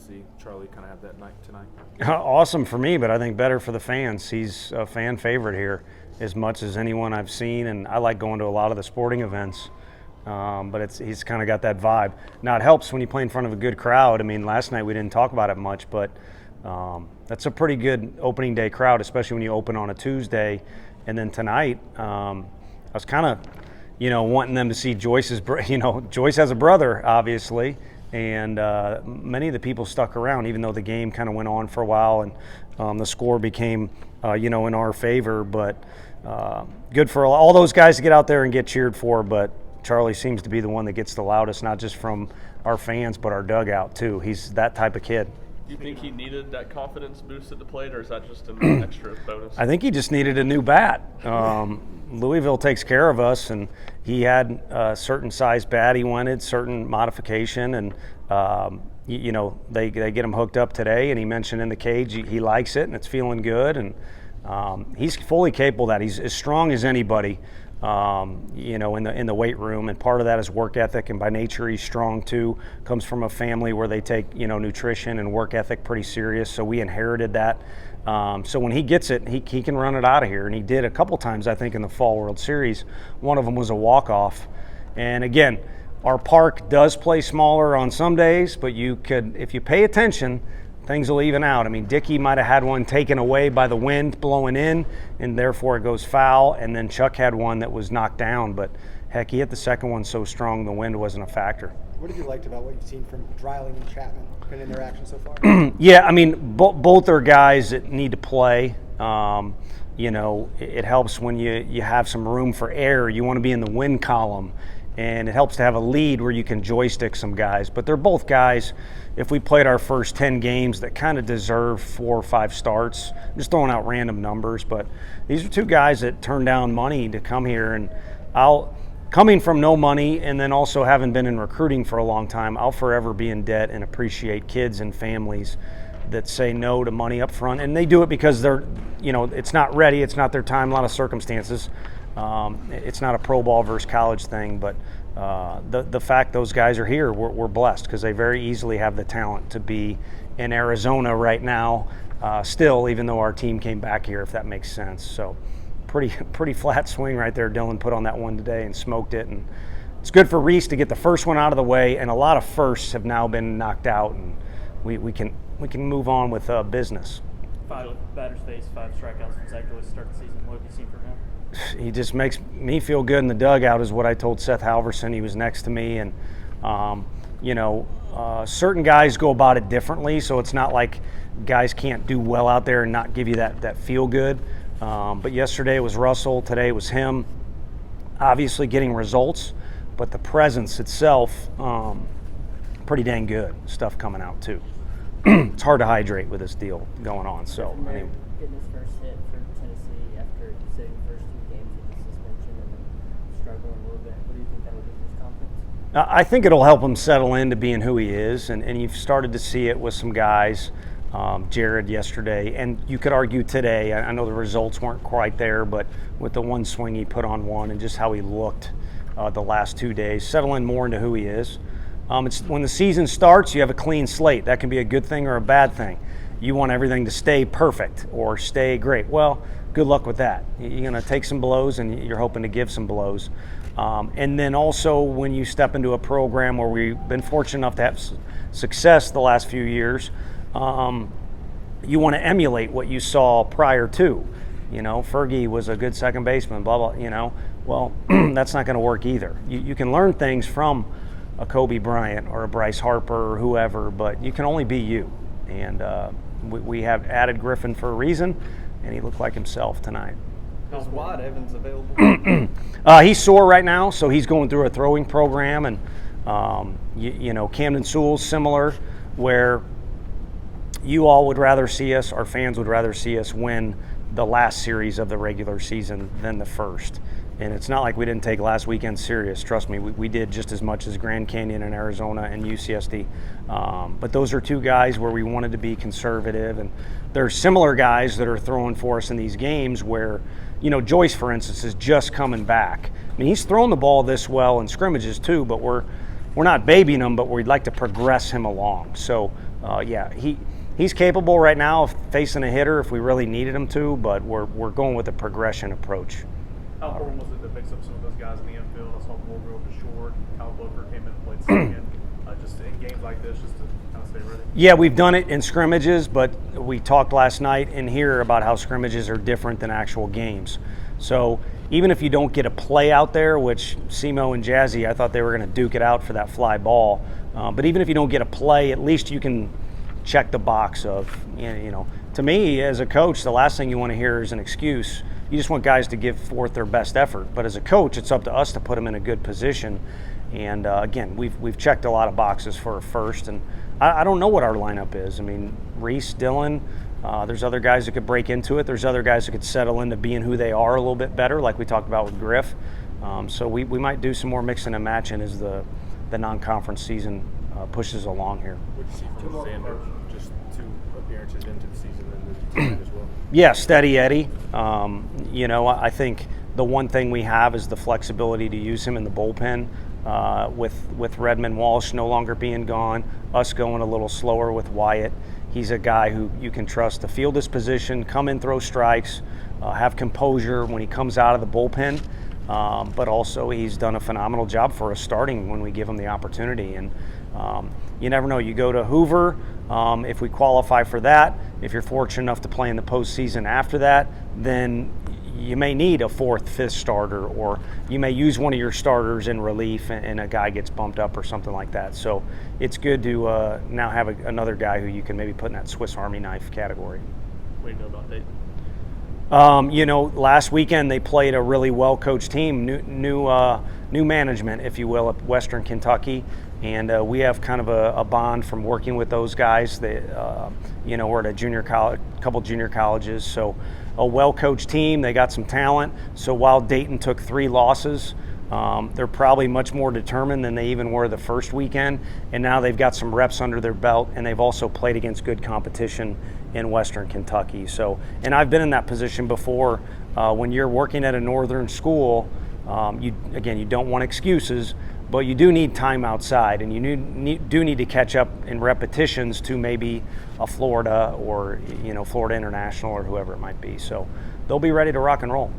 see Charlie kind of have that night tonight? Awesome for me, but I think better for the fans. He's a fan favorite here as much as anyone I've seen, and I like going to a lot of the sporting events. But he's kind of got that vibe. Now, it helps when you play in front of a good crowd. I mean, last night we didn't talk about it much, but that's a pretty good opening day crowd, especially when you open on a Tuesday. And then tonight, I was kind of, wanting them to see Joyce's, Joyce has a brother, obviously, and many of the people stuck around, even though the game kind of went on for a while and the score became, in our favor. But good for all those guys to get out there and get cheered for, but Charlie seems to be the one that gets the loudest, not just from our fans, but our dugout, too. He's that type of kid. Do you think he needed that confidence boost at the plate, or is that just an extra bonus? I think he just needed a new bat. Louisville takes care of us, and he had a certain size bat he wanted, certain modification, and they get him hooked up today, and he mentioned in the cage he likes it, and it's feeling good, and he's fully capable of that. He's as strong as anybody. In the weight room, and part of that is work ethic, and by nature he's strong too. Comes from a family where they take nutrition and work ethic pretty serious, so we inherited that. So when he gets it, he can run it out of here, and he did a couple times I think in the Fall World Series. One of them was a walk-off, and again, our park does play smaller on some days, but if you pay attention, things will even out. I mean, Dickey might have had one taken away by the wind blowing in, and therefore it goes foul. And then Chuck had one that was knocked down, but heck, he hit the second one so strong the wind wasn't a factor. What have you liked about what you've seen from Dreiling and Chapman in their action so far? Yeah, I mean, both are guys that need to play. It helps when you have some room for air. You want to be in the win column, and it helps to have a lead where you can joystick some guys. But they're both guys, if we played our first 10 games, that kind of deserve 4 or 5 starts. I'm just throwing out random numbers, but these are two guys that turned down money to come here, and coming from no money and then also having been in recruiting for a long time, I'll forever be in debt and appreciate kids and families that say no to money up front. And they do it because they're, it's not ready, it's not their time, a lot of circumstances. It's not a pro ball versus college thing, but the fact those guys are here, we're blessed because they very easily have the talent to be in Arizona right now still, even though our team came back here, if that makes sense. So pretty flat swing right there. Dylan put on that one today and smoked it, and it's good for Reese to get the first one out of the way, and a lot of firsts have now been knocked out, and we can move on with business. 5 batters faced, 5 strikeouts from Zach Joyce to start the season. What have you seen from him? He just makes me feel good in the dugout, is what I told Seth Halverson. He was next to me, and certain guys go about it differently, so it's not like guys can't do well out there and not give you that feel good. But yesterday it was Russell, today it was him. Obviously getting results, but the presence itself, pretty dang good stuff coming out too. It's hard to hydrate with this deal going on. So getting his first hit for Tennessee after sitting the first 2 games with the suspension and struggling a little bit. What do you think that will do for his confidence? I think it'll help him settle into being who he is, and you've started to see it with some guys. Jared yesterday, and you could argue today. I know the results weren't quite there, but with the one swing he put on one and just how he looked the last 2 days, settling more into who he is. It's when the season starts, you have a clean slate. That can be a good thing or a bad thing. You want everything to stay perfect or stay great. Well, good luck with that. You're going to take some blows, and you're hoping to give some blows. And then also when you step into a program where we've been fortunate enough to have success the last few years, you want to emulate what you saw prior to. Fergie was a good second baseman, blah, blah, Well, that's not going to work either. You can learn things from a Kobe Bryant or a Bryce Harper or whoever, but you can only be you. And we have added Griffin for a reason, and he looked like himself tonight. Is Wyatt Evans available? He's sore right now, so he's going through a throwing program, and Camden Sewell's similar, where you all would rather see us, our fans would rather see us win the last series of the regular season than the first. And it's not like we didn't take last weekend serious. Trust me, we did just as much as Grand Canyon and Arizona and UCSD. But those are 2 guys where we wanted to be conservative. And there's similar guys that are throwing for us in these games where, Joyce, for instance, is just coming back. I mean, he's thrown the ball this well in scrimmages too, but we're not babying him, but we'd like to progress him along. So yeah, he's capable right now of facing a hitter if we really needed him to, but we're going with a progression approach. How important was it to mix up some of those guys in the infield? I saw Mulgrove was short. Kyle Booker came in and played second. Just in games like this, just to kind of stay ready. Yeah, we've done it in scrimmages, but we talked last night in here about how scrimmages are different than actual games. So even if you don't get a play out there, which Simo and Jazzy, I thought they were going to duke it out for that fly ball. But even if you don't get a play, at least you can check the box of, you know, to me as a coach, the last thing you want to hear is an excuse. You just want guys to give forth their best effort. But as a coach, it's up to us to put them in a good position. And again, we've checked a lot of boxes for a first, and I don't know what our lineup is. I mean, Reese, Dylan, there's other guys that could break into it. There's other guys that could settle into being who they are a little bit better, like we talked about with Griff. So we might do some more mixing and matching as the non-conference season pushes along here. What did you see from Xander? Just 2 appearances into the season and the team as well. Yeah, steady Eddie. You know, I think the one thing we have is the flexibility to use him in the bullpen. With Redmond Walsh no longer being gone, us going a little slower with Wyatt. He's a guy who you can trust to field his position, come in, throw strikes, have composure when he comes out of the bullpen. But also he's done a phenomenal job for us starting when we give him the opportunity. And you never know. You go to Hoover, if we qualify for that, if you're fortunate enough to play in the postseason after that, then you may need a 4th, 5th starter, or you may use one of your starters in relief and a guy gets bumped up or something like that. So it's good to now have another guy who you can maybe put in that Swiss Army knife category. What do you know about Dayton? You know, last weekend they played a really well-coached team, new management, if you will, at Western Kentucky, and we have kind of a bond from working with those guys. They, you know, we're at a couple junior colleges, so a well-coached team. They got some talent. So while Dayton took 3 losses, they're probably much more determined than they even were the first weekend, and now they've got some reps under their belt, and they've also played against good competition in Western Kentucky. So, and I've been in that position before. When you're working at a northern school, you don't want excuses, but you do need time outside, and you do need to catch up in repetitions to maybe a Florida or, you know, Florida International or whoever it might be. So they'll be ready to rock and roll.